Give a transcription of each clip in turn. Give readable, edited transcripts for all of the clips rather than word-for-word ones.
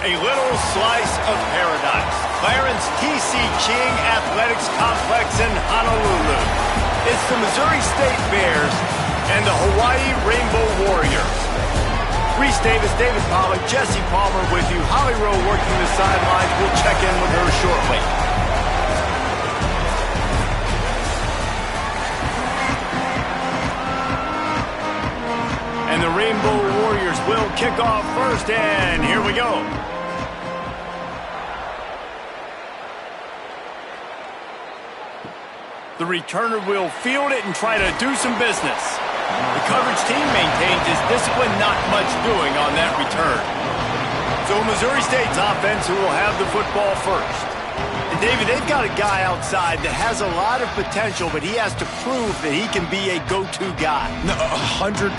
A little slice of paradise. Clarence T.C. King Athletics Complex in Honolulu. It's the Missouri State Bears and the Hawaii Rainbow Warriors. Reese Davis, David Pollack, Jesse Palmer with you. Holly Rowe working the sidelines. We'll check in with her shortly. And the Rainbow Warriors will kick off first, and here we go. The returner will field it and try to do some business. The coverage team maintains his discipline, not much doing on that return. So Missouri State's offense who will have the football first. And David, they've got a guy outside that has a lot of potential, but he has to prove that he can be a go-to guy. No, 100%.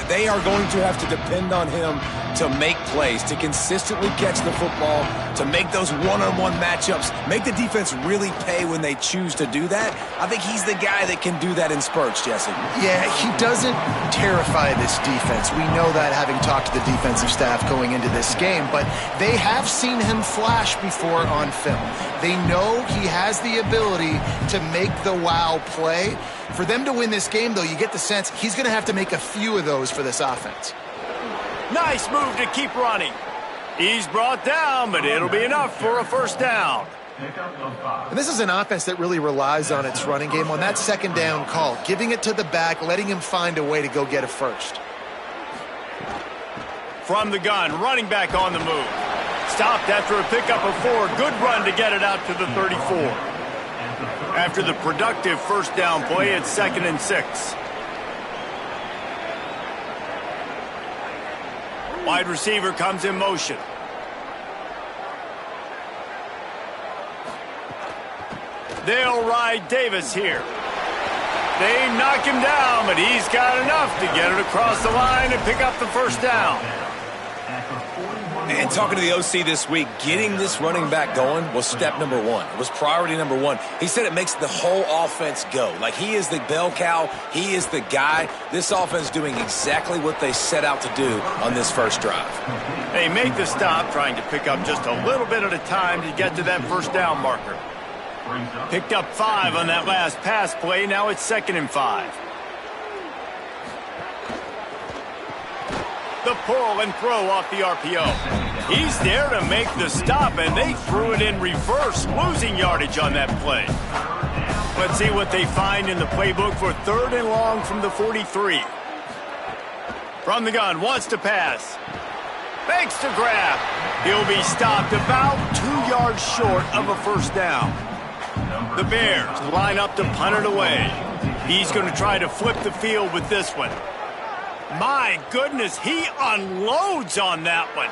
They are going to have to depend on him to make plays, to consistently catch the football, to make those one-on-one matchups, make the defense really pay when they choose to do that. I think he's the guy that can do that in spurts, Jesse. Yeah, he doesn't terrify this defense. We know that having talked to the defensive staff going into this game, but they have seen him flash before on film. They know he has the ability to make the wow play. For them to win this game, though, you get the sense he's going to have to make a few of those for this offense. Nice move to keep running. He's brought down, but it'll be enough for a first down. And this is an offense that really relies on its running game on that second down call, giving it to the back, letting him find a way to go get a first. From the gun, running back on the move. Stopped after a pickup of 4. Good run to get it out to the 34. After the productive first down play, it's 2nd and 6. Wide receiver comes in motion. They'll ride Davis here. They knock him down, but he's got enough to get it across the line and pick up the first down. And talking to the OC this week, getting this running back going was step number 1. It was priority number 1. He said it makes the whole offense go. Like, he is the bell cow. He is the guy. This offense doing exactly what they set out to do on this first drive. They make the stop, trying to pick up just a little bit at a time to get to that first down marker. Picked up 5 on that last pass play. Now it's 2nd and 5. The pull and throw off the RPO. He's there to make the stop, and they threw it in reverse, losing yardage on that play. Let's see what they find in the playbook for 3rd and long from the 43. From the gun, wants to pass. Fakes to grab. He'll be stopped about 2 yards short of a first down. The Bears line up to punt it away. He's going to try to flip the field with this one. My goodness, he unloads on that one.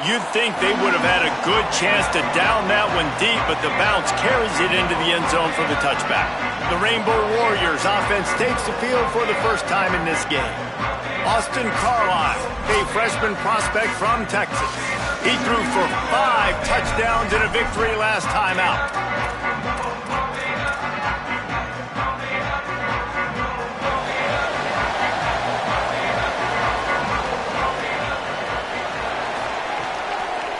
You'd think they would have had a good chance to down that one deep, but the bounce carries it into the end zone for the touchback. The Rainbow Warriors offense takes the field for the first time in this game. Austin Carlisle, a freshman prospect from Texas. He threw for 5 touchdowns in a victory last time out.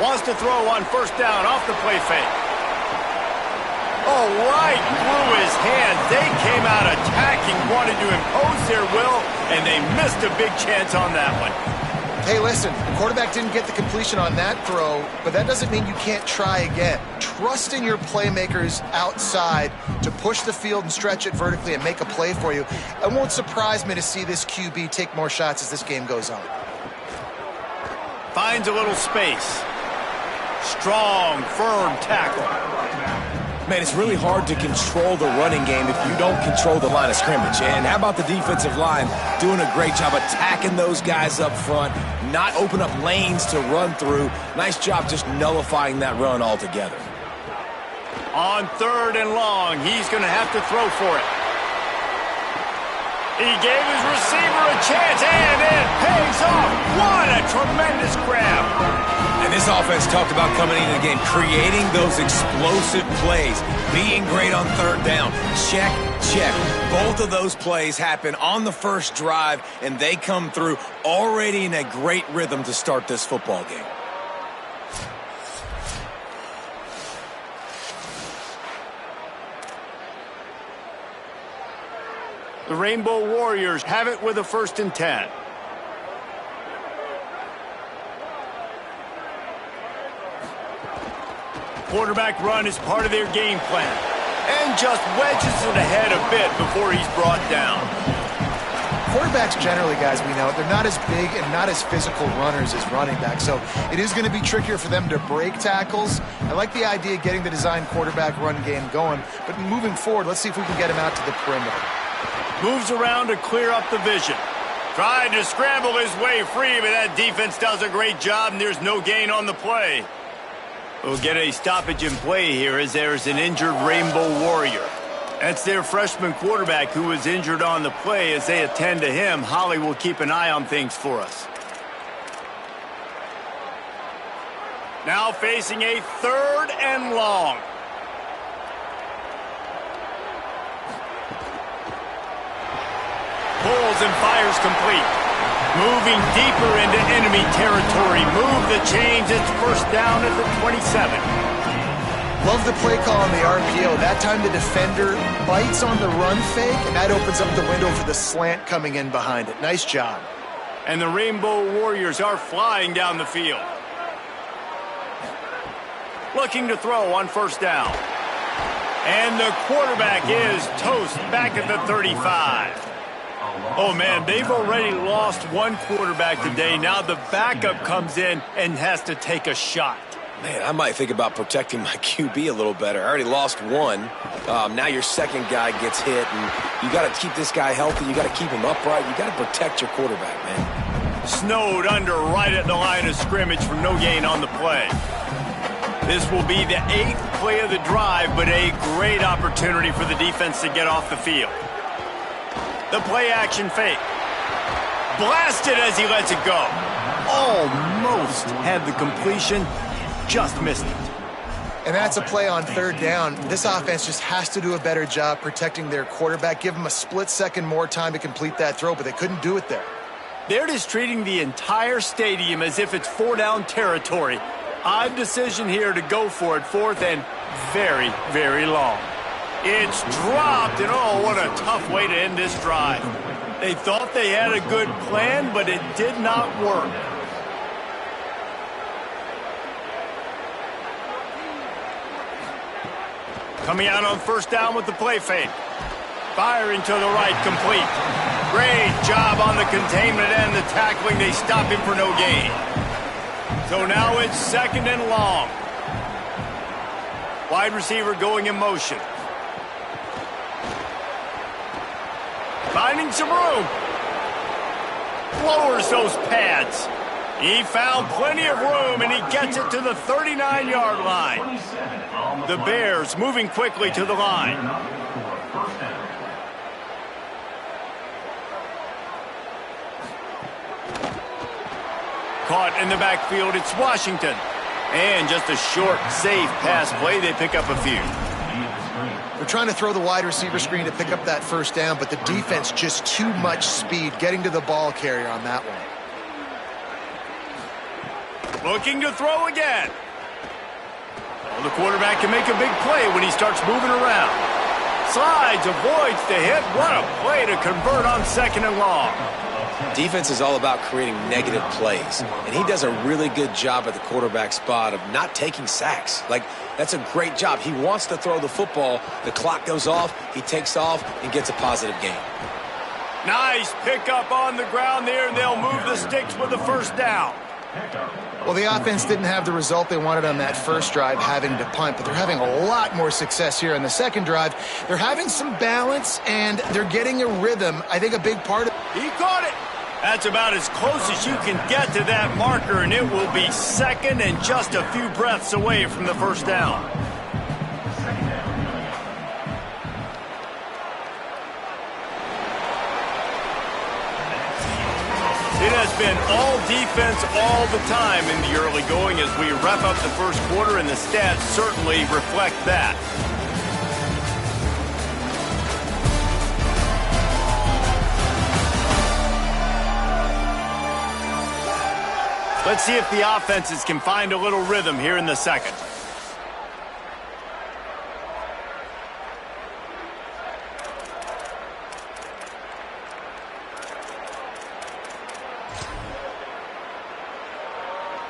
Wants to throw on first down off the play fake. Oh, right through his hands. They came out attacking, wanted to impose their will, and they missed a big chance on that one. Hey, listen, the quarterback didn't get the completion on that throw, but that doesn't mean you can't try again. Trust in your playmakers outside to push the field and stretch it vertically and make a play for you. It won't surprise me to see this QB take more shots as this game goes on. Finds a little space. Strong, firm tackle. Man, it's really hard to control the running game if you don't control the line of scrimmage. And how about the defensive line doing a great job attacking those guys up front, not open up lanes to run through. Nice job just nullifying that run altogether. On 3rd and long, he's going to have to throw for it. He gave his receiver a chance, and it pays off. What a tremendous grab. And this offense talked about coming into the game, creating those explosive plays, being great on 3rd down. Check, check. Both of those plays happen on the first drive, and they come through already in a great rhythm to start this football game. The Rainbow Warriors have it with a 1st and 10. Quarterback run is part of their game plan. And just wedges it ahead a bit before he's brought down. Quarterbacks generally, guys, we know, they're not as big and not as physical runners as running backs, so it is going to be trickier for them to break tackles. I like the idea of getting the design quarterback run game going, but moving forward, let's see if we can get him out to the perimeter. Moves around to clear up the vision. Tried to scramble his way free, but that defense does a great job, and there's no gain on the play. We'll get a stoppage in play here as there's an injured Rainbow Warrior. That's their freshman quarterback who was injured on the play. As they attend to him, Holly will keep an eye on things for us. Now facing a 3rd and long. Pulls and fires complete. Moving deeper into enemy territory. Move the chains. It's 1st down at the 27. Love the play call on the RPO. That time the defender bites on the run fake, and that opens up the window for the slant coming in behind it. Nice job. And the Rainbow Warriors are flying down the field. Looking to throw on 1st down. And the quarterback is toast back at the 35. Oh, man, they've already lost one quarterback today. Now the backup comes in and has to take a shot. Man, I might think about protecting my QB a little better. I already lost one. Now your second guy gets hit, and you got to keep this guy healthy. You got to keep him upright. You got to protect your quarterback, man. Snowed under right at the line of scrimmage for no gain on the play. This will be the 8th play of the drive, but a great opportunity for the defense to get off the field. The play action fake. Blasted as he lets it go. Almost had the completion. Just missed it. And that's a play on 3rd down. This offense just has to do a better job protecting their quarterback. Give them a split second more time to complete that throw, but they couldn't do it there. They're just treating the entire stadium as if it's 4-down territory. Odd decision here to go for it. 4th and very, very long. It's dropped, and oh, what a tough way to end this drive. They thought they had a good plan, but it did not work. Coming out on 1st down with the play fake. Firing to the right, complete. Great job on the containment and the tackling. They stop him for no gain. So now it's 2nd and long. Wide receiver going in motion. Finding some room. Lowers those pads. He found plenty of room, and he gets it to the 39-yard line. The Bears moving quickly to the line. Caught in the backfield, it's Washington. And just a short, safe pass play, they pick up a few. They're trying to throw the wide receiver screen to pick up that 1st down, but the defense just too much speed getting to the ball carrier on that one. Looking to throw again. Well, the quarterback can make a big play when he starts moving around. Slides, avoids the hit. What a play to convert on 2nd and long. Defense is all about creating negative plays, and he does a really good job at the quarterback spot of not taking sacks. Like, that's a great job. He wants to throw the football. The clock goes off, he takes off, and gets a positive gain. Nice pickup on the ground there, and they'll move the sticks with the 1st down. Well, the offense didn't have the result they wanted on that 1st drive, having to punt, but they're having a lot more success here on the 2nd drive. They're having some balance, and they're getting a rhythm. I think a big part of He caught it. That's about as close as you can get to that marker, and it will be 2nd and just a few breaths away from the 1st down. It has been all defense all the time in the early going as we wrap up the 1st quarter, and the stats certainly reflect that. Let's see if the offenses can find a little rhythm here in the 2nd.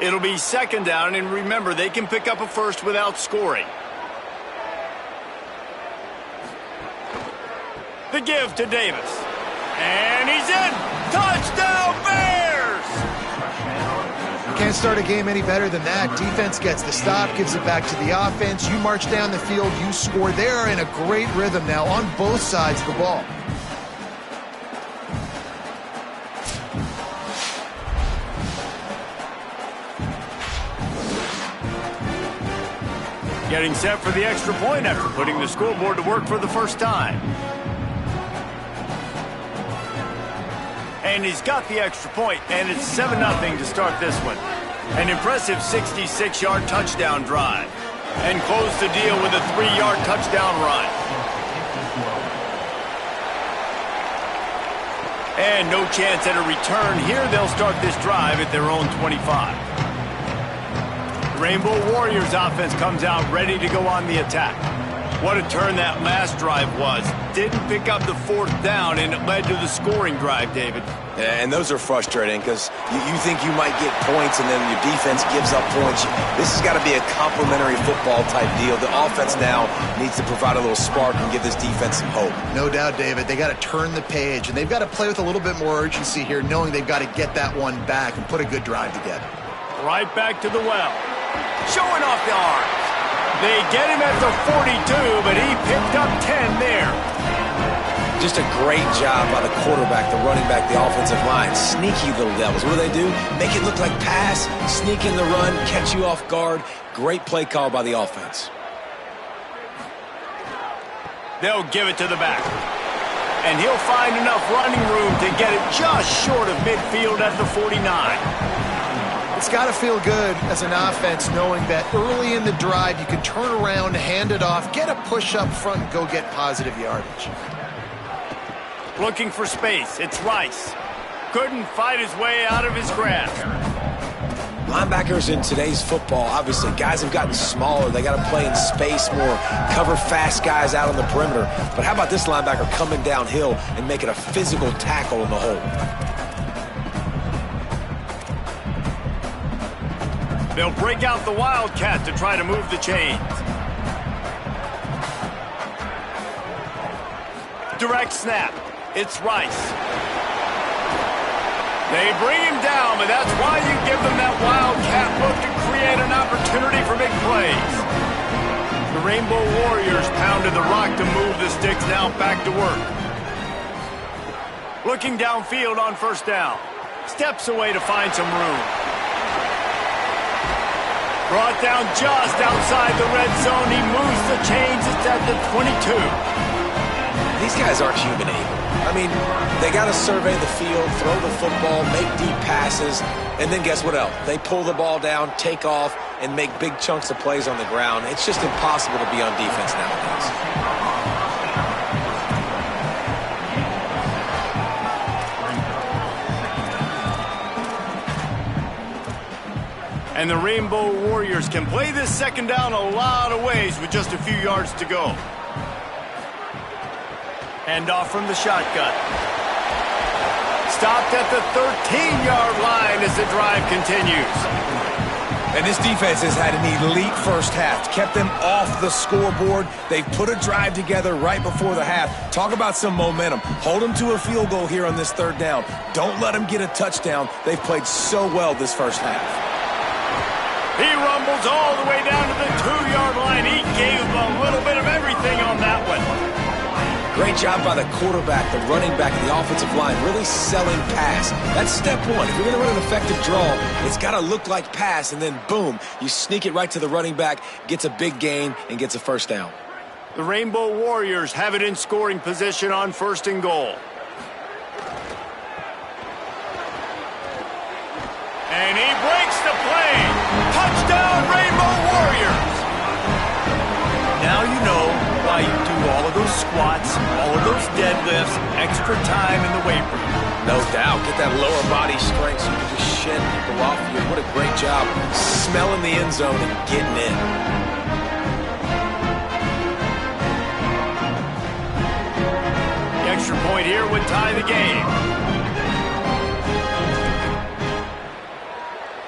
It'll be second down, and remember, they can pick up a first without scoring. The give to Davis. And he's in! Touchdown, Bears! You can't start a game any better than that. Defense gets the stop, gives it back to the offense. You march down the field, you score. They are in a great rhythm now on both sides of the ball. Getting set for the extra point after putting the scoreboard to work for the first time. And he's got the extra point, and it's 7-0 to start this one. An impressive 66-yard touchdown drive. And close the deal with a 3-yard touchdown run. And no chance at a return here. They'll start this drive at their own 25. Rainbow Warriors offense comes out ready to go on the attack. What a turn that last drive was. Didn't pick up the fourth down, and it led to the scoring drive, David. Yeah, and those are frustrating because you think you might get points and then your defense gives up points. This has got to be a complementary football type deal. The offense now needs to provide a little spark and give this defense some hope. No doubt, David. They got to turn the page, and they've got to play with a little bit more urgency here, knowing they've got to get that one back and put a good drive together. Right back to the well. Showing off the arms. They get him at the 42, but he picked up 10 there. Just a great job by the quarterback, the running back, the offensive line. Sneaky little devils. What do? Make it look like pass, sneak in the run, catch you off guard. Great play call by the offense. They'll give it to the back. And he'll find enough running room to get it just short of midfield at the 49. It's got to feel good as an offense knowing that early in the drive you can turn around, hand it off, get a push up front, and go get positive yardage. Looking for space. It's Rice. Couldn't fight his way out of his grasp. Linebackers in today's football, obviously, guys have gotten smaller. They got to play in space more, cover fast guys out on the perimeter. But how about this linebacker coming downhill and making a physical tackle in the hole? They'll break out the Wildcat to try to move the chains. Direct snap. It's Rice. They bring him down, but that's why you give them that Wildcat look to create an opportunity for big plays. The Rainbow Warriors pounded the rock to move the sticks, now back to work. Looking downfield on first down. Steps away to find some room. Brought down just outside the red zone. He moves the chains. It's at the 22. These guys aren't human able. I mean, they got to survey the field, throw the football, make deep passes, and then guess what else? They pull the ball down, take off, and make big chunks of plays on the ground. It's just impossible to be on defense nowadays. And the Rainbow Warriors can play this second down a lot of ways with just a few yards to go. Hand off from the shotgun. Stopped at the 13-yard line as the drive continues. And this defense has had an elite first half. Kept them off the scoreboard. They've put a drive together right before the half. Talk about some momentum. Hold them to a field goal here on this third down. Don't let them get a touchdown. They've played so well this first half. He rumbles all the way down to the 2-yard line. He gave a little bit of everything on that one. Great job by the quarterback, the running back, and the offensive line, really selling pass. That's step one. If you're going to run an effective draw, it's got to look like pass, and then boom, you sneak it right to the running back, gets a big gain, and gets a first down. The Rainbow Warriors have it in scoring position on first and goal. And he breaks the play. Touchdown, Rainbow Warriors. Now you know why you do all of those squats, all of those deadlifts, extra time in the weight room. No doubt. Get that lower body strength so you can just shed people off you. What a great job smelling the end zone and getting in. The extra point here would tie the game.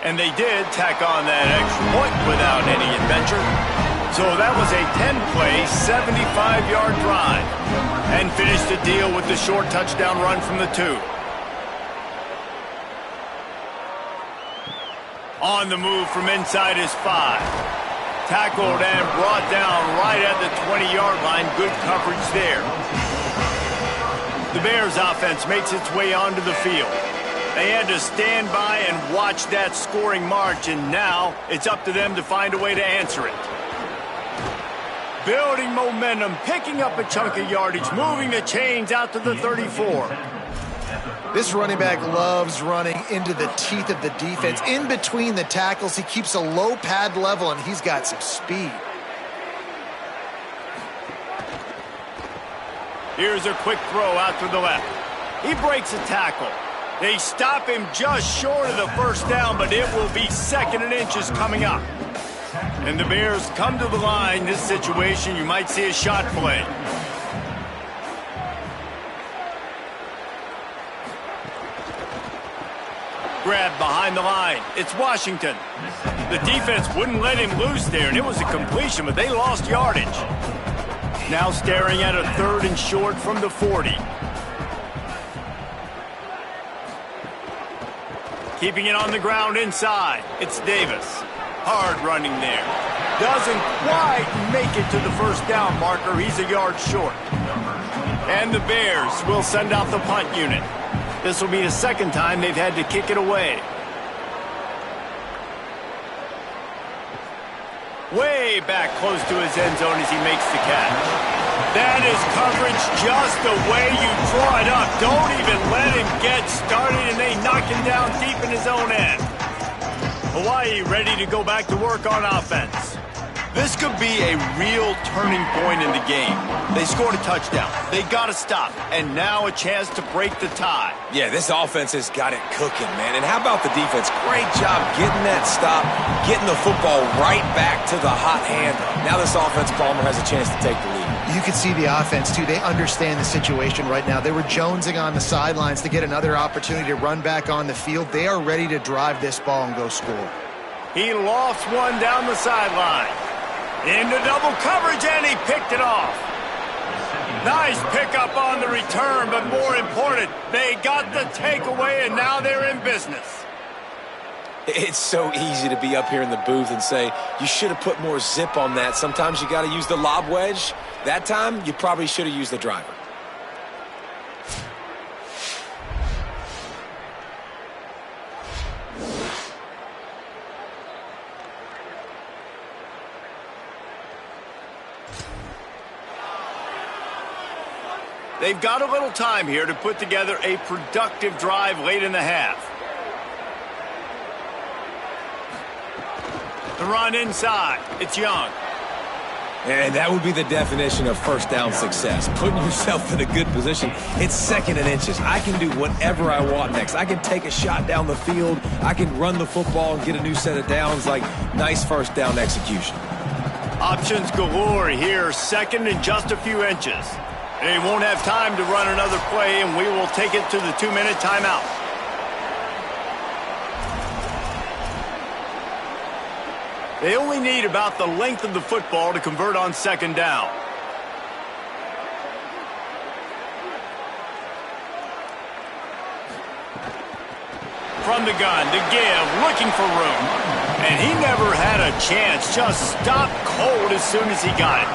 And they did tack on that extra point without any adventure. So that was a 10-play, 75-yard drive. And finished the deal with the short touchdown run from the 2. On the move from inside his 5. Tackled and brought down right at the 20-yard line. Good coverage there. The Bears offense makes its way onto the field. They had to stand by and watch that scoring march, and now it's up to them to find a way to answer it. Building momentum, picking up a chunk of yardage, moving the chains out to the 34. This running back loves running into the teeth of the defense. In between the tackles, he keeps a low pad level, and he's got some speed. Here's a quick throw out to the left. He breaks a tackle. They stop him just short of the first down, but it will be 2nd and inches coming up. And the Bears come to the line. This situation, you might see a shot play. Grab behind the line. It's Washington. The defense wouldn't let him loose there, and it was a completion, but they lost yardage. Now staring at a 3rd and short from the 40. Keeping it on the ground inside. It's Davis. Hard running there. Doesn't quite make it to the first down marker. He's a yard short. And the Bears will send out the punt unit. This will be the 2nd time they've had to kick it away. Way back close to his end zone as he makes the catch. That is coverage just the way you draw it up. Don't even let him get started, and they knock him down deep in his own end. Hawaii ready to go back to work on offense. This could be a real turning point in the game. They scored a touchdown. They got to stop. And now a chance to break the tie. Yeah, this offense has got it cooking, man. And how about the defense? Great job getting that stop, getting the football right back to the hot hand. Now this offense, Palmer, has a chance to take the lead. You can see the offense, too. They understand the situation right now. They were jonesing on the sidelines to get another opportunity to run back on the field. They are ready to drive this ball and go score. He lofts one down the sideline. Into double coverage, and he picked it off. Nice pickup on the return, but more important, they got the takeaway, and now they're in business. It's so easy to be up here in the booth and say, you should have put more zip on that. Sometimes you got to use the lob wedge. That time, you probably should have used the driver. They've got a little time here to put together a productive drive late in the half. The run inside. It's Young. And that would be the definition of first down success. Putting yourself in a good position. It's 2nd and inches. I can do whatever I want next. I can take a shot down the field. I can run the football and get a new set of downs. Like, nice first down execution. Options galore here. 2nd and just a few inches. They won't have time to run another play, and we will take it to the 2-minute timeout. They only need about the length of the football to convert on 2nd down. From the gun to give, looking for room. And he never had a chance, just stopped cold as soon as he got it.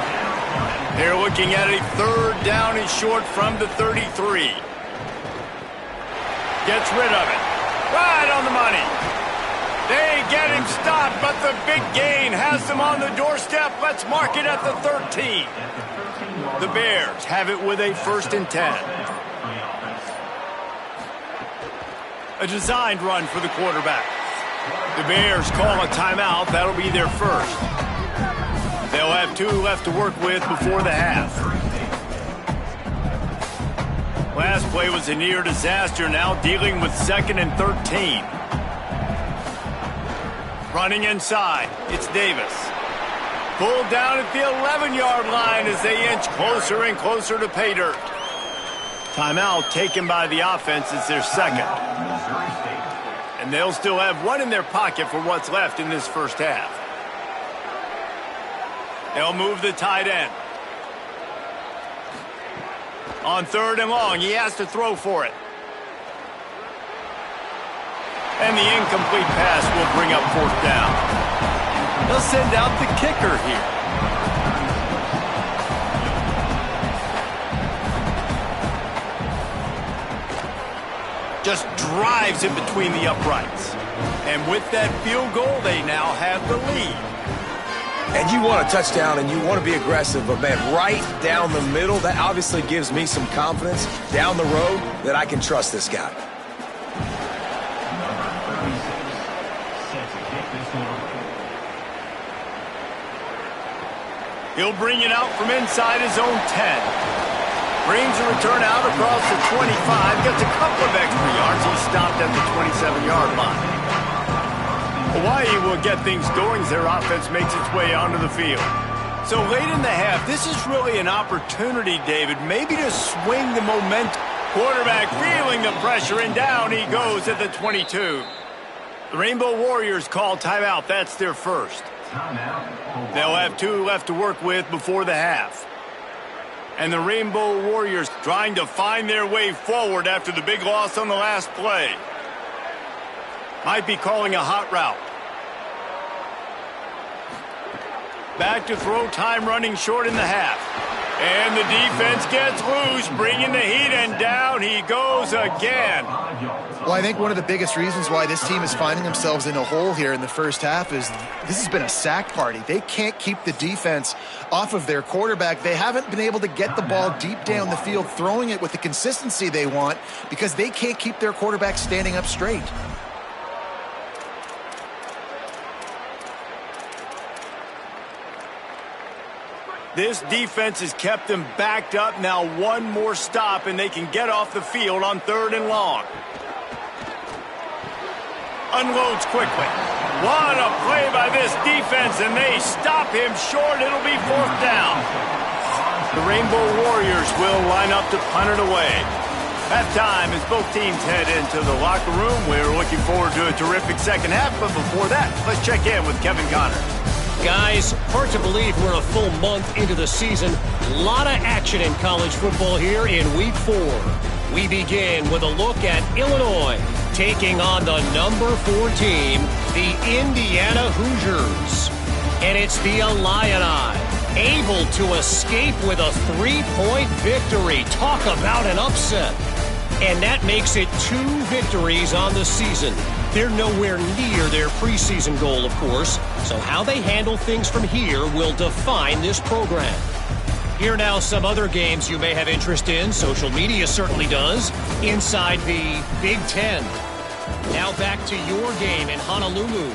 They're looking at a 3rd down and short from the 33. Gets rid of it. Right on the money. They get him stopped, but the big gain has them on the doorstep. Let's mark it at the 13. The Bears have it with a 1st and 10. A designed run for the quarterback. The Bears call a timeout. That'll be their first. They'll have 2 left to work with before the half. Last play was a near disaster, now dealing with 2nd and 13. Running inside, it's Davis. Pulled down at the 11-yard line as they inch closer and closer to pay dirt. Timeout taken by the offense. It's their 2nd. And And they'll still have one in their pocket for what's left in this first half. They'll move the tight end. On 3rd and long, he has to throw for it. And the incomplete pass will bring up 4th down. They'll send out the kicker here. Just drives in between the uprights. And with that field goal, they now have the lead. And you want a touchdown and you want to be aggressive, but man, right down the middle, that obviously gives me some confidence down the road that I can trust this guy. He'll bring it out from inside his own 10. Brings a return out across the 25. Gets a couple of extra yards. He stopped at the 27-yard line. Hawaii will get things going as their offense makes its way onto the field. So late in the half, this is really an opportunity, David, maybe to swing the momentum. Quarterback feeling the pressure, and down he goes at the 22. The Rainbow Warriors call timeout. That's their first. They'll have 2 left to work with before the half. And the Rainbow Warriors trying to find their way forward after the big loss on the last play. Might be calling a hot route. Back to throw, time running short in the half. And the defense gets loose, bringing the heat, and down he goes again. Well, I think one of the biggest reasons why this team is finding themselves in a hole here in the first half is this has been a sack party. They can't keep the defense off of their quarterback. They haven't been able to get the ball deep down the field, throwing it with the consistency they want because they can't keep their quarterback standing up straight. This defense has kept them backed up. Now one more stop, and they can get off the field on 3rd and long. Unloads quickly. What a play by this defense, and they stop him short. It'll be 4th down. The Rainbow Warriors will line up to punt it away. Halftime as both teams head into the locker room. We're looking forward to a terrific second half, but before that, let's check in with Kevin Connors. Guys, hard to believe we're a full month into the season. A lot of action in college football here in Week 4. We begin with a look at Illinois taking on the number 4 team, the Indiana Hoosiers. And it's the Illini able to escape with a 3-point victory. Talk about an upset. And that makes it 2 victories on the season. They're nowhere near their preseason goal, of course, so how they handle things from here will define this program. Here now some other games you may have interest in. Social media certainly does. Inside the Big Ten. Now back to your game in Honolulu.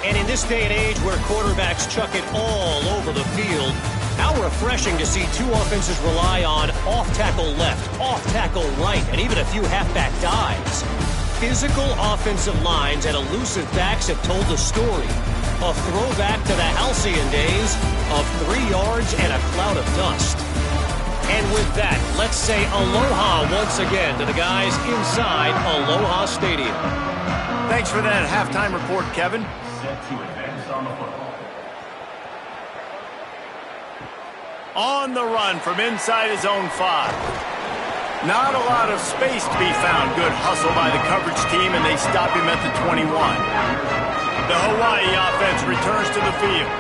And in this day and age where quarterbacks chuck it all over the field, how refreshing to see 2 offenses rely on off-tackle left, off-tackle right, and even a few halfback dives. Physical offensive lines and elusive backs have told the story. A throwback to the halcyon days of 3 yards and a cloud of dust. And with that, let's say aloha once again to the guys inside Aloha Stadium. Thanks for that halftime report, Kevin. On the run from inside his own 5. Not a lot of space to be found. Good hustle by the coverage team, and they stop him at the 21. The Hawaii offense returns to the field.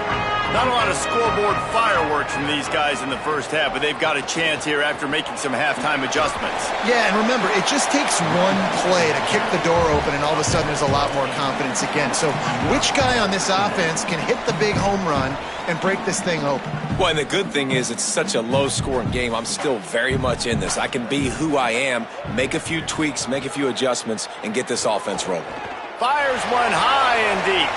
Not a lot of scoreboard fireworks from these guys in the first half, but they've got a chance here after making some halftime adjustments. Yeah, and remember, it just takes one play to kick the door open, and all of a sudden there's a lot more confidence again. So which guy on this offense can hit the big home run and break this thing open? Well, and the good thing is it's such a low-scoring game. I'm still very much in this. I can be who I am, make a few tweaks, make a few adjustments, and get this offense rolling. Fires one high and deep.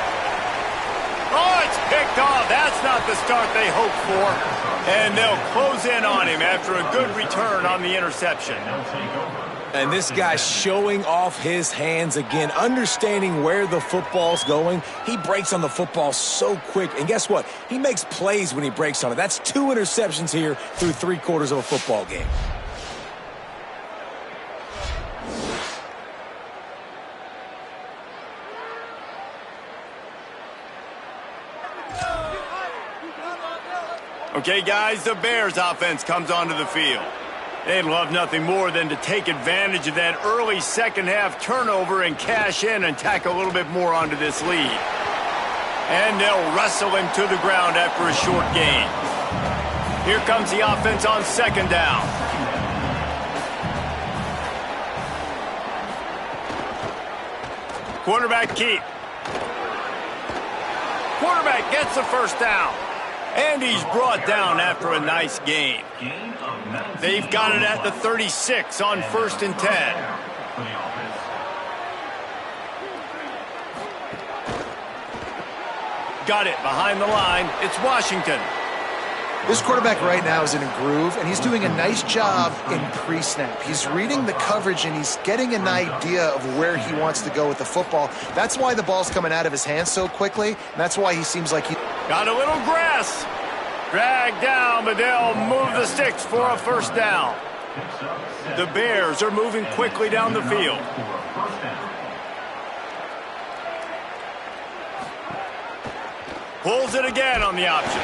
Oh, it's picked off. That's not the start they hoped for. And they'll close in on him after a good return on the interception. And this guy showing off his hands again, understanding where the football's going. He breaks on the football so quick. And guess what? He makes plays when he breaks on it. That's 2 interceptions here through 3/4 of a football game. Okay, guys, the Bears offense comes onto the field. They'd love nothing more than to take advantage of that early second-half turnover and cash in and tack a little bit more onto this lead. And they'll wrestle him to the ground after a short gain. Here comes the offense on second down. Quarterback keep. Quarterback gets the first down. And he's brought down after a nice gain. They've got it at the 36 on 1st and 10. Got it behind the line. It's Washington. This quarterback right now is in a groove, and he's doing a nice job in pre-snap. He's reading the coverage, and he's getting an idea of where he wants to go with the football. That's why the ball's coming out of his hands so quickly, and that's why he seems like he... Got a little grass. Dragged down, but they'll move the sticks for a first down. The Bears are moving quickly down the field. Pulls it again on the option.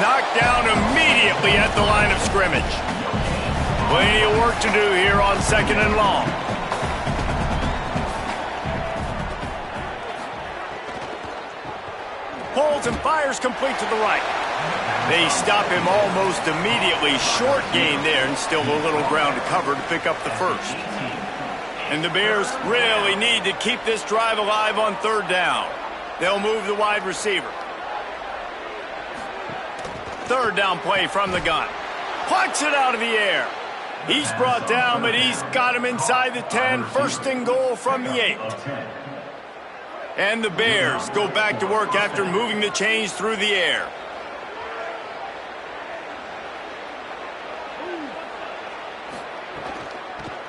Knocked down immediately at the line of scrimmage. Plenty of work to do here on 2nd and long. Pulls and fires complete to the right. They stop him almost immediately. Short gain there and still a little ground to cover to pick up the first. And the Bears really need to keep this drive alive on 3rd down. They'll move the wide receiver. 3rd down play from the gun. Plucks it out of the air. He's brought down, but he's got him inside the 10. 1st and goal from the 8. And the Bears go back to work after moving the chains through the air.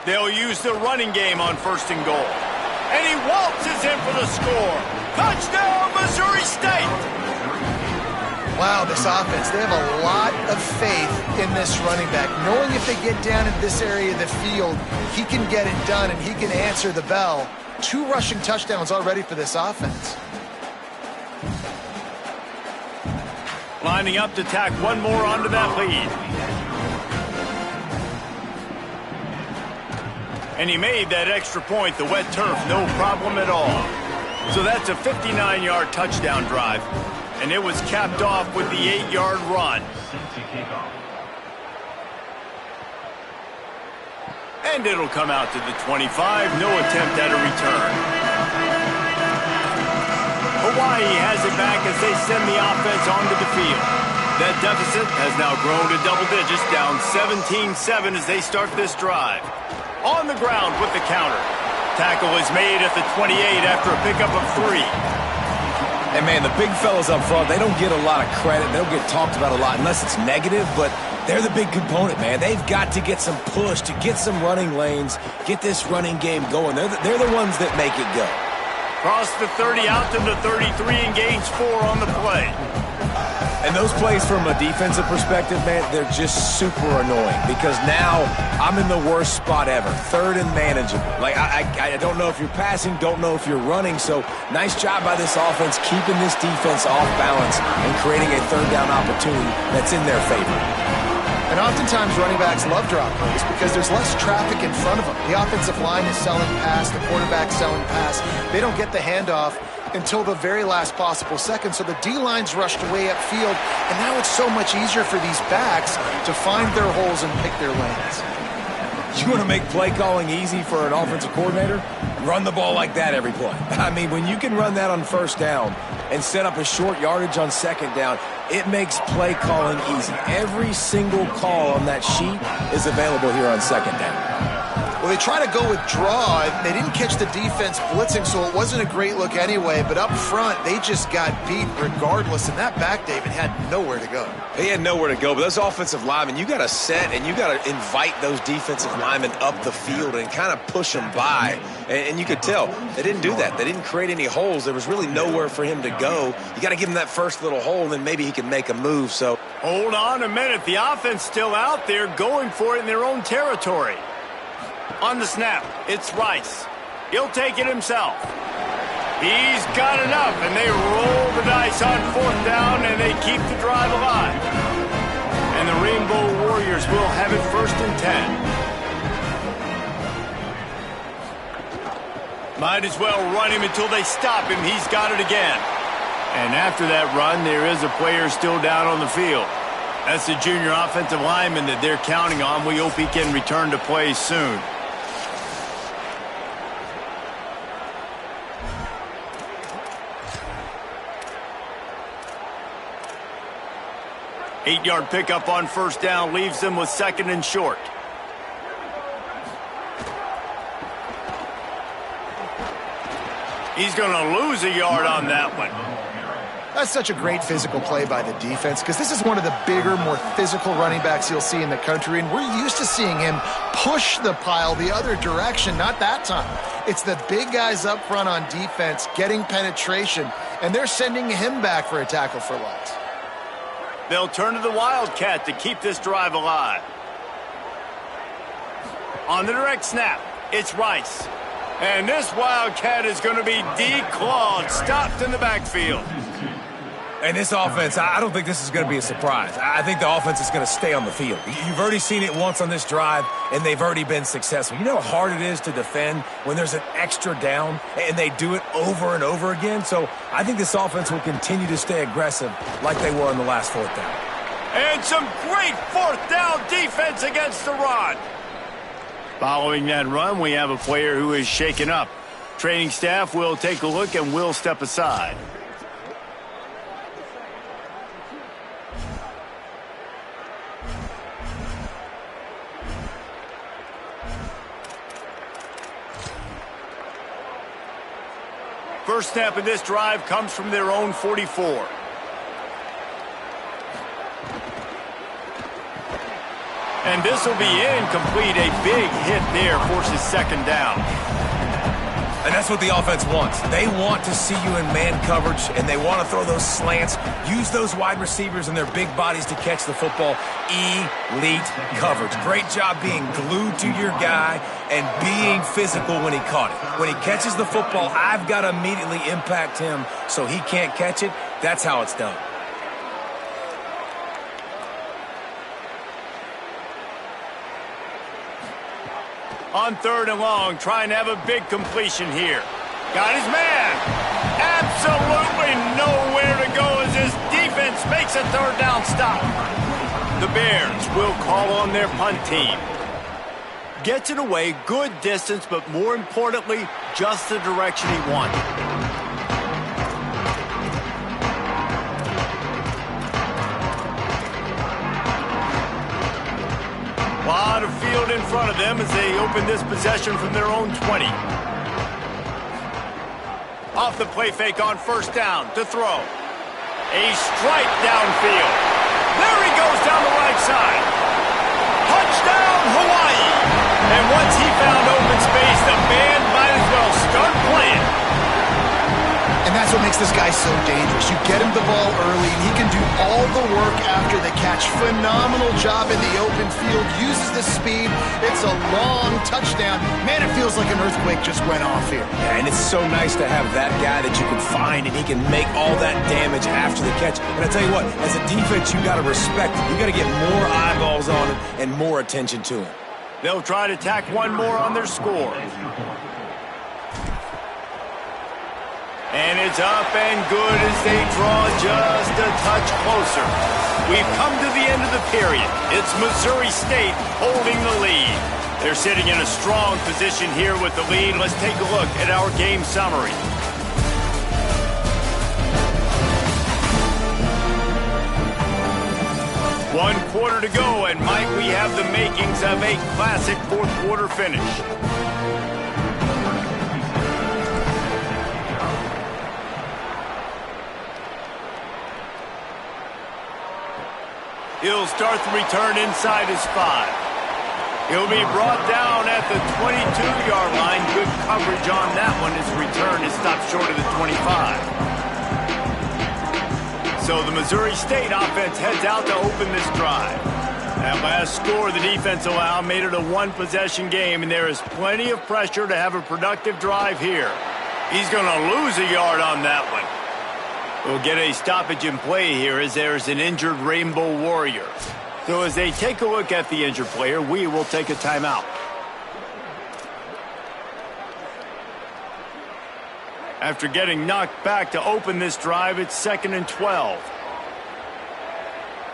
They'll use the running game on 1st and goal. And he waltzes in for the score. Touchdown, Missouri State! Wow, this offense, they have a lot of faith in this running back. Knowing if they get down in this area of the field, he can get it done and he can answer the bell. 2 rushing touchdowns already for this offense. Lining up to tack one more onto that lead. And he made that extra point, the wet turf, no problem at all. So that's a 59-yard touchdown drive. And it was capped off with the 8-yard run. And it'll come out to the 25. No attempt at a return. Hawaii has it back as they send the offense onto the field. That deficit has now grown to double digits, down 17-7 as they start this drive. On the ground with the counter. Tackle is made at the 28 after a pickup of 3. And, man, the big fellas up front, they don't get a lot of credit. They don't get talked about a lot unless it's negative, but they're the big component, man. They've got to get some push, to get some running lanes, get this running game going. They're the ones that make it go. Cross the 30 out to the 33 and gains 4 on the play. And those plays from a defensive perspective, man, they're just super annoying because now I'm in the worst spot ever, 3rd and manageable. Like, I don't know if you're passing, don't know if you're running, so nice job by this offense keeping this defense off balance and creating a 3rd down opportunity that's in their favor. And oftentimes running backs love drop plays because there's less traffic in front of them. The offensive line is selling pass, the quarterback's selling pass. They don't get the handoff until the very last possible second, so the D-line's rushed away upfield, and now it's so much easier for these backs to find their holes and pick their lanes. You want to make play calling easy for an offensive coordinator? Run the ball like that every play. I mean, when you can run that on 1st down and set up a short yardage on 2nd down, it makes play calling easy. Every single call on that sheet is available here on 2nd down. Well, they try to go with draw. They didn't catch the defense blitzing, so it wasn't a great look anyway. But up front, they just got beat regardless. And that back, David, had nowhere to go. He had nowhere to go. But those offensive linemen, you got to set and you got to invite those defensive linemen up the field and kind of push them by. And you could tell they didn't do that. They didn't create any holes. There was really nowhere for him to go. You got to give him that first little hole, and then maybe he can make a move. So hold on a minute. The offense still out there going for it in their own territory. On the snap, it's Rice. He'll take it himself. He's got enough, and they roll the dice on 4th down, and they keep the drive alive. And the Rainbow Warriors will have it 1st and 10. Might as well run him until they stop him. He's got it again. And after that run, there is a player still down on the field. That's the junior offensive lineman that they're counting on. We hope he can return to play soon. Eight-yard pickup on 1st down leaves them with 2nd and short. He's going to lose a yard on that one. That's such a great physical play by the defense because this is one of the bigger, more physical running backs you'll see in the country, and we're used to seeing him push the pile the other direction. Not that time. It's the big guys up front on defense getting penetration, and they're sending him back for a tackle for loss. They'll turn to the Wildcat to keep this drive alive. On the direct snap, it's Rice. And this Wildcat is going to be declawed, stopped in the backfield. And this offense, I don't think this is going to be a surprise. I think the offense is going to stay on the field. You've already seen it once on this drive, and they've already been successful. You know how hard it is to defend when there's an extra down, and they do it over and over again? So I think this offense will continue to stay aggressive like they were on the last 4th down. And some great 4th down defense against the run. Following that run, we have a player who is shaken up. Training staff will take a look and will step aside. First snap of this drive comes from their own 44. And this will be incomplete. A big hit there forces 2nd down. And that's what the offense wants. They want to see you in man coverage, and they want to throw those slants, use those wide receivers and their big bodies to catch the football. Elite coverage. Great job being glued to your guy and being physical when he caught it. When he catches the football, I've got to immediately impact him so he can't catch it. That's how it's done. On 3rd and long, trying to have a big completion here. Got his man. Absolutely nowhere to go as his defense makes a 3rd down stop. The Bears will call on their punt team. Gets it away, good distance, but more importantly, just the direction he wanted. A lot of field in front of them as they open this possession from their own 20. Off the play fake on 1st down to throw. A strike downfield. There he goes down the right side. Touchdown, Hawaii. And once he found open space, the band might as well start playing. And that's what makes this guy so dangerous. You get him the ball early, and he can do all the work after the catch. Phenomenal job in the open field. Uses the speed. It's a long touchdown. Man, it feels like an earthquake just went off here. Yeah, and it's so nice to have that guy that you can find, and he can make all that damage after the catch. And I tell you what, as a defense, you got to respect him. You got to get more eyeballs on him and more attention to him. They'll try to tack one more on their score. And it's up and good as they draw just a touch closer. We've come to the end of the period. It's Missouri State holding the lead. They're sitting in a strong position here with the lead. Let's take a look at our game summary. One quarter to go, and Mike, we have the makings of a classic 4th quarter finish. He'll start the return inside his 5. He'll be brought down at the 22-yard line. Good coverage on that one. His return is stopped short of the 25. So the Missouri State offense heads out to open this drive. That last score the defense allowed made it a one-possession game, and there is plenty of pressure to have a productive drive here. He's going to lose a yard on that one. We'll get a stoppage in play here as there's an injured Rainbow Warrior. So as they take a look at the injured player, we will take a timeout. After getting knocked back to open this drive, it's 2nd and 12.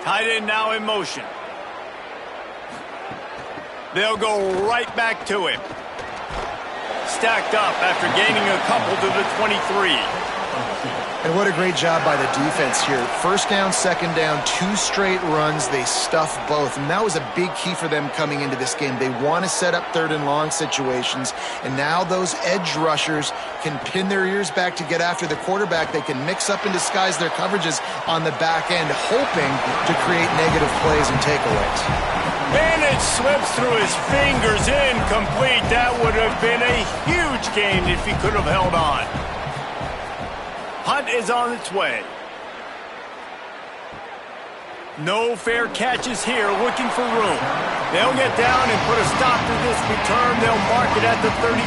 Tight end now in motion. They'll go right back to him. Stacked up after gaining a couple to the 23. And what a great job by the defense here. First down, second down, 2 straight runs. They stuffed both. And that was a big key for them coming into this game. They want to set up 3rd and long situations. And now those edge rushers can pin their ears back to get after the quarterback. They can mix up and disguise their coverages on the back end, hoping to create negative plays and takeaways. And it slips through his fingers, incomplete. That would have been a huge gain if he could have held on. Hunt is on its way. No fair catches here, looking for room. They'll get down and put a stop to this return. They'll mark it at the 32.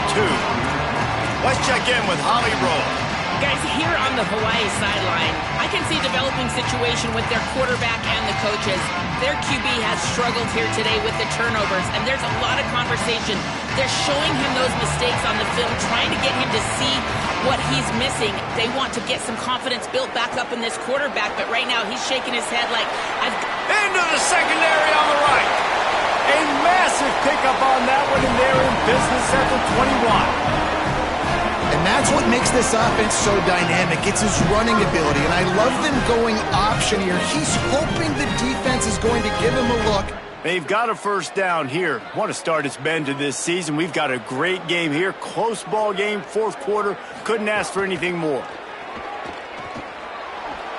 Let's check in with Holly Rowe. Guys, here on the Hawaii sideline, I can see a developing situation with their quarterback and the coaches. Their QB has struggled here today with the turnovers, and there's a lot of conversation. They're showing him those mistakes on the film, trying to get him to see what he's missing. They want to get some confidence built back up in this quarterback, but right now he's shaking his head like, Into the secondary on the right. A massive pickup on that one, and they're in business at the 21. And that's what makes this offense so dynamic. It's his running ability, and I love them going option here. He's hoping the defense is going to give him a look. They've got a first down here. Want to start its bend to this season. We've got a great game here. Close ball game, 4th quarter. Couldn't ask for anything more.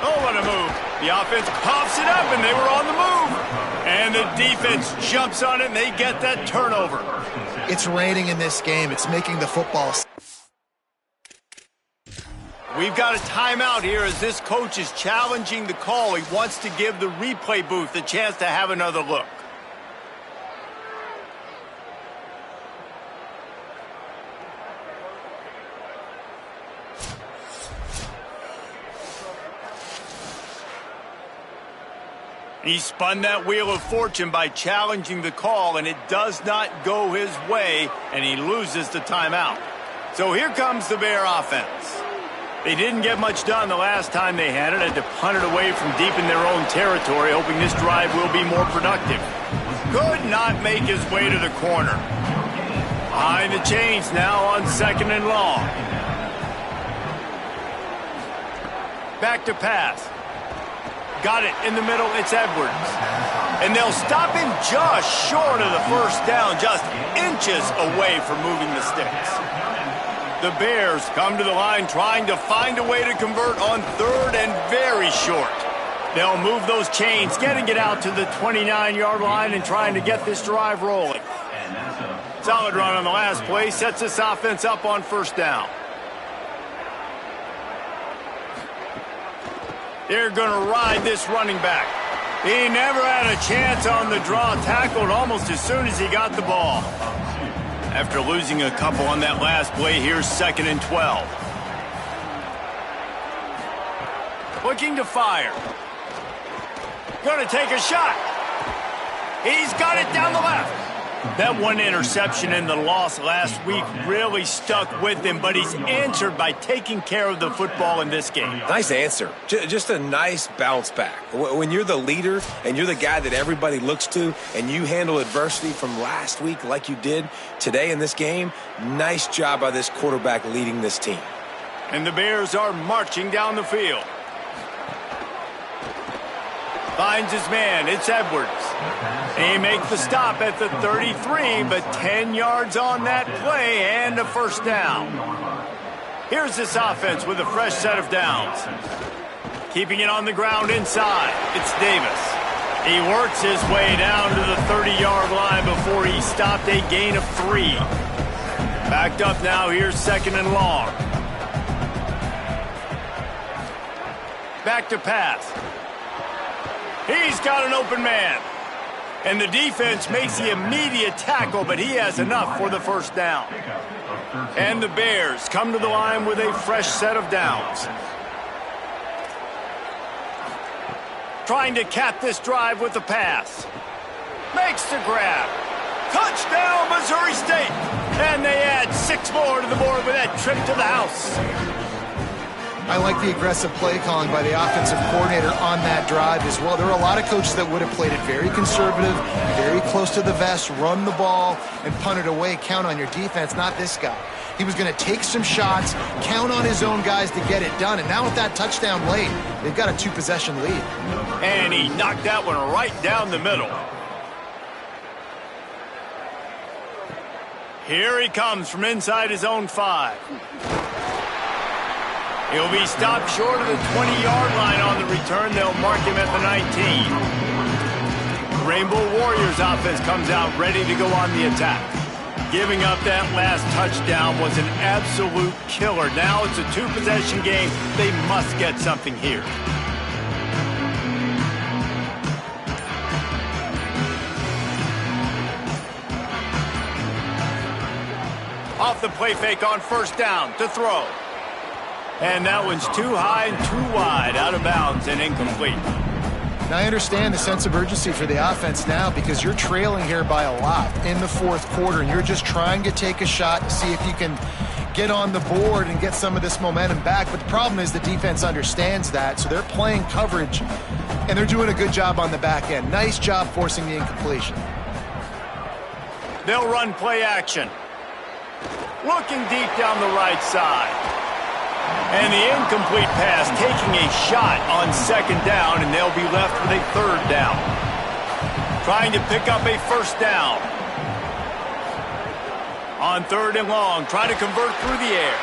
Oh, what a move. The offense pops it up, and they were on the move. And the defense jumps on it, and they get that turnover. It's raining in this game. It's making the football. We've got a timeout here as this coach is challenging the call. He wants to give the replay booth a chance to have another look. He spun that wheel of fortune by challenging the call, and it does not go his way, and he loses the timeout. So here comes the Bear offense. They didn't get much done the last time they had it. Had to punt it away from deep in their own territory, hoping this drive will be more productive. Could not make his way to the corner. Behind the chains now on 2nd and long. Back to pass. Got it in the middle. It's Edwards. And they'll stop him just short of the first down, just inches away from moving the sticks. The Bears come to the line trying to find a way to convert on 3rd and very short. They'll move those chains, getting it out to the 29-yard line and trying to get this drive rolling. Solid run on the last play, sets this offense up on 1st down. They're going to ride this running back. He never had a chance on the draw, tackled almost as soon as he got the ball. After losing a couple on that last play, here's 2nd and 12. Looking to fire. Going to take a shot. He's got it down the left. That one interception and the loss last week really stuck with him, but he's answered by taking care of the football in this game. Nice answer. Just a nice bounce back. When you're the leader and you're the guy that everybody looks to and you handle adversity from last week like you did today in this game, nice job by this quarterback leading this team. And the Bears are marching down the field. Finds his man. It's Edwards. He makes the stop at the 33, but 10 yards on that play and a first down. Here's this offense with a fresh set of downs. Keeping it on the ground inside. It's Davis. He works his way down to the 30-yard line before he stopped a gain of 3. Backed up now. Here's 2nd and long. Back to pass. He's got an open man. And the defense makes the immediate tackle, but he has enough for the first down. And the Bears come to the line with a fresh set of downs. Trying to cap this drive with the pass. Makes the grab. Touchdown, Missouri State. And they add 6 more to the board with that trip to the house. I like the aggressive play calling by the offensive coordinator on that drive as well. There are a lot of coaches that would have played it very conservative, very close to the vest, run the ball, and punt it away. Count on your defense, not this guy. He was going to take some shots, count on his own guys to get it done. And now with that touchdown late, they've got a 2-possession lead. And he knocked that one right down the middle. Here he comes from inside his own 5. He'll be stopped short of the 20-yard line on the return. They'll mark him at the 19. The Rainbow Warriors offense comes out ready to go on the attack. Giving up that last touchdown was an absolute killer. Now it's a 2-possession game. They must get something here. Off the play fake on first down to throw. And that one's too high and too wide, out of bounds and incomplete. Now I understand the sense of urgency for the offense now because you're trailing here by a lot in the 4th quarter, and you're just trying to take a shot to see if you can get on the board and get some of this momentum back. But the problem is the defense understands that, so they're playing coverage, and they're doing a good job on the back end. Nice job forcing the incompletion. They'll run play action. Looking deep down the right side. And the incomplete pass taking a shot on 2nd down, and they'll be left with a 3rd down. Trying to pick up a 1st down. On 3rd and long, trying to convert through the air.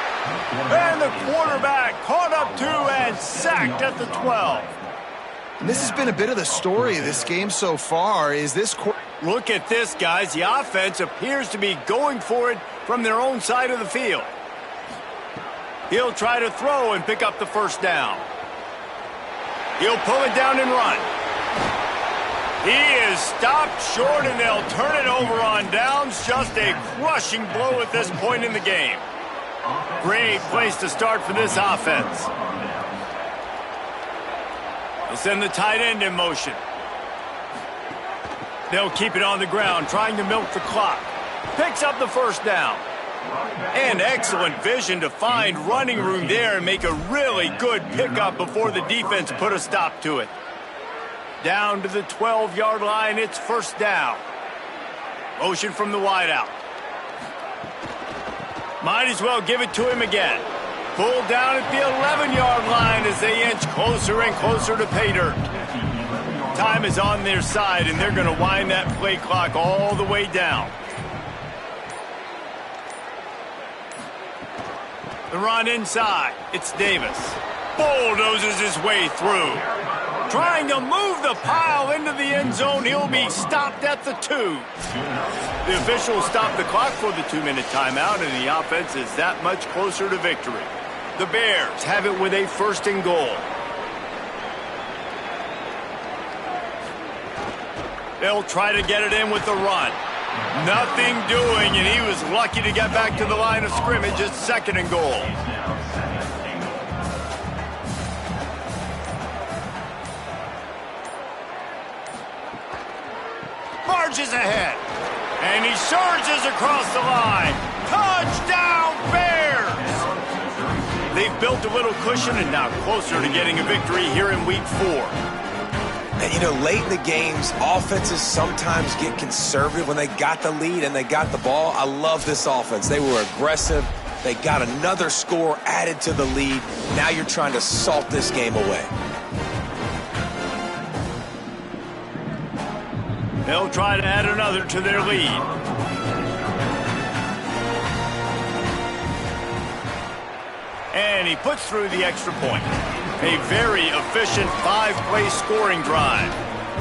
And the quarterback caught up to and sacked at the 12. And this has been a bit of the story of this game so far. Look at this, guys. The offense appears to be going for it from their own side of the field. He'll try to throw and pick up the 1st down. He'll pull it down and run. He is stopped short, and they'll turn it over on downs. Just a crushing blow at this point in the game. Great place to start for this offense. They'll send the tight end in motion. They'll keep it on the ground, trying to milk the clock. Picks up the 1st down. And excellent vision to find running room there and make a really good pickup before the defense put a stop to it. Down to the 12-yard line, it's 1st down. Motion from the wideout. Might as well give it to him again. Pulled down at the 11-yard line as they inch closer and closer to pay dirt. Time is on their side, and they're going to wind that play clock all the way down. The run inside. It's Davis. Bulldozes his way through. Trying to move the pile into the end zone. He'll be stopped at the 2. The officials stop the clock for the 2-minute timeout, and the offense is that much closer to victory. The Bears have it with a 1st and goal. They'll try to get it in with the run. Nothing doing, and he was lucky to get back to the line of scrimmage at 2nd and goal. Marches ahead, and he surges across the line. Touchdown, Bears! They've built a little cushion and now closer to getting a victory here in Week 4. And, you know, late in the games, offenses sometimes get conservative when they got the lead and they got the ball. I love this offense. They were aggressive. They got another score added to the lead. Now you're trying to salt this game away. They'll try to add another to their lead. And he puts through the extra point. A very efficient 5-play scoring drive.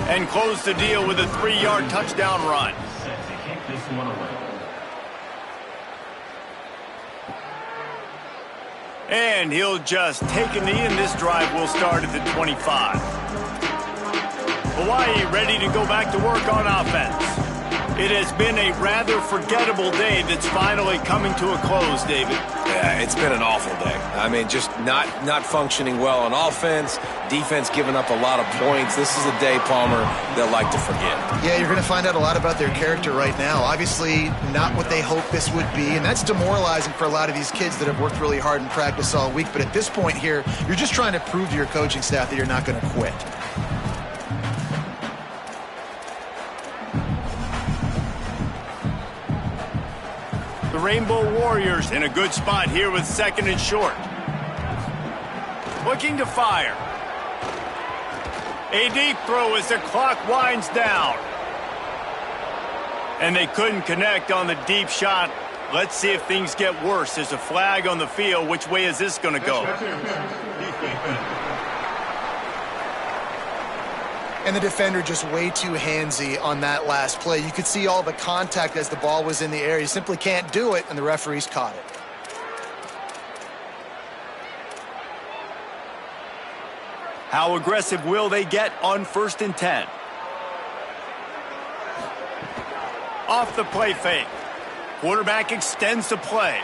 And close the deal with a 3-yard touchdown run. And he'll just take a knee, and this drive will start at the 25. Hawaii ready to go back to work on offense. It has been a rather forgettable day that's finally coming to a close, David. Yeah, it's been an awful day. I mean, just not functioning well on offense, defense giving up a lot of points. This is a day, Palmer, they'll like to forget. Yeah, you're going to find out a lot about their character right now. Obviously, not what they hoped this would be, and that's demoralizing for a lot of these kids that have worked really hard in practice all week. But at this point here, you're just trying to prove to your coaching staff that you're not going to quit. The Rainbow Warriors in a good spot here with 2nd and short. Looking to fire. A deep throw as the clock winds down. And they couldn't connect on the deep shot. Let's see if things get worse. There's a flag on the field. Which way is this going to go? And the defender just way too handsy on that last play. You could see all the contact as the ball was in the air. You simply can't do it, and the referees caught it. How aggressive will they get on 1st and 10? Off the play fake. Quarterback extends the play.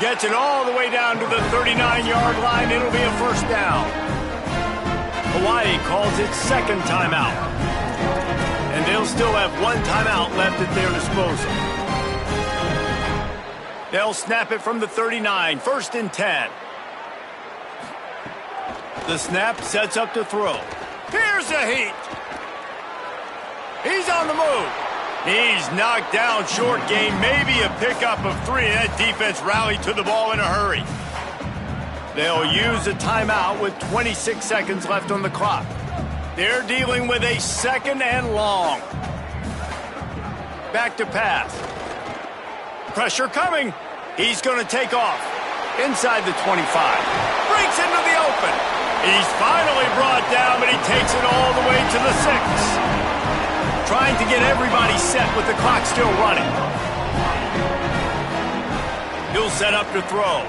Gets it all the way down to the 39-yard line. It'll be a 1st down. Hawaii calls its 2nd timeout. And they'll still have 1 timeout left at their disposal. They'll snap it from the 39, 1st and 10. The snap sets up to throw. Here's the heat. He's on the move. He's knocked down short gain, maybe a pickup of 3. That defense rallied to the ball in a hurry. They'll use a timeout with 26 seconds left on the clock. They're dealing with a 2nd and long. Back to pass. Pressure coming. He's going to take off. Inside the 25. Breaks into the open. He's finally brought down, but he takes it all the way to the 6. Trying to get everybody set with the clock still running. He'll set up to throw.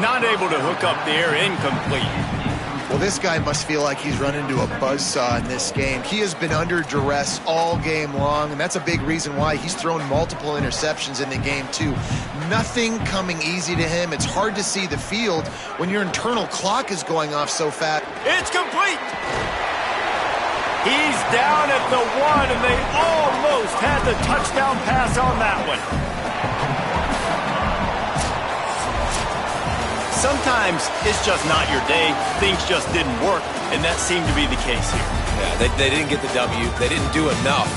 Not able to hook up there, incomplete. Well, this guy must feel like he's run into a buzzsaw in this game. He has been under duress all game long, and that's a big reason why he's thrown multiple interceptions in the game, too. Nothing coming easy to him. It's hard to see the field when your internal clock is going off so fast. It's complete! He's down at the 1, and they almost had the touchdown pass on that one. Sometimes it's just not your day. Things just didn't work, and that seemed to be the case here. Yeah, they didn't get the W. They didn't do enough.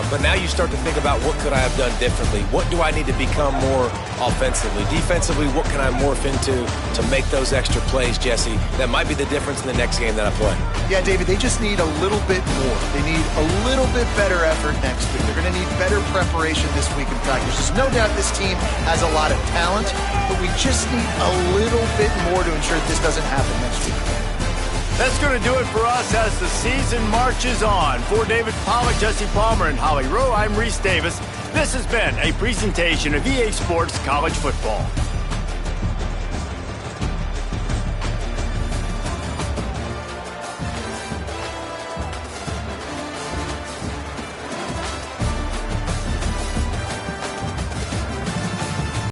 But now you start to think about what could I have done differently? What do I need to become more offensively? Defensively, what can I morph into to make those extra plays, Jesse? That might be the difference in the next game that I play. Yeah, David, they just need a little bit more. They need a little bit better effort next week. They're going to need better preparation this week in practice. There's no doubt this team has a lot of talent, but we just need a little bit more to ensure that this doesn't happen next week. That's going to do it for us as the season marches on. For David Pollack, Jesse Palmer, and Holly Rowe, I'm Reese Davis. This has been a presentation of EA Sports College Football.